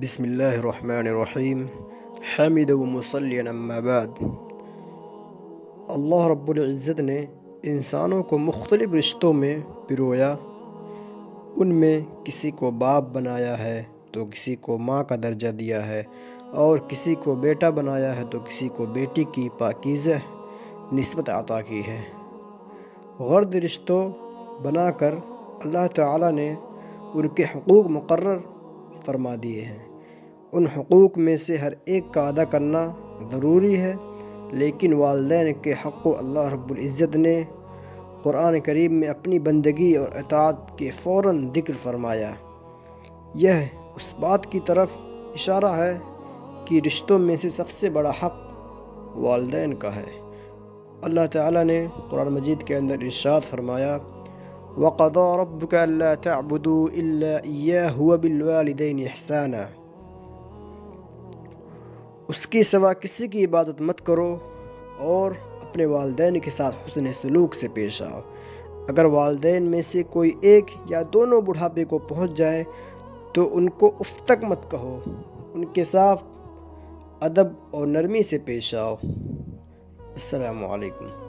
بسم اللہ الرحمن الرحیم حامد و مصلین اما بعد۔ اللہ رب العزت نے انسانوں کو مختلف رشتوں میں پرویا۔ ان میں کسی کو باپ بنایا ہے تو کسی کو ماں کا درجہ دیا ہے، اور کسی کو بیٹا بنایا ہے تو کسی کو بیٹی کی پاکیزہ نسبت عطا کی ہے۔ غرض رشتوں بنا کر اللہ تعالی نے ان کے حقوق مقرر فرما دیے ہیں۔ ان حقوق میں سے ہر ایک کا ادا کرنا ضروری ہے، لیکن والدین کے حق کو اللہ رب العزت نے قرآن کریم میں اپنی بندگی اور اطاعت کے فوراً ذکر فرمایا۔ یہ اس بات کی طرف اشارہ ہے کہ رشتوں میں سے سب سے بڑا حق والدین کا ہے۔ اللہ تعالیٰ نے قرآن مجید کے اندر ارشاد فرمایا، وَقَضَىٰ رَبُّكَ أَلَّا تَعْبُدُوا إِلَّا إِيَّاهُ وَبِالْوَالِدَيْنِ إِحْسَانًا۔ اس کے سوا کسی کی عبادت مت کرو اور اپنے والدین کے ساتھ حسن سلوک سے پیش آؤ۔ اگر والدین میں سے کوئی ایک یا دونوں بڑھاپے کو پہنچ جائے تو ان کو اف تک مت کہو، ان کے ساتھ ادب اور نرمی سے پیش آؤ۔ السلام علیکم۔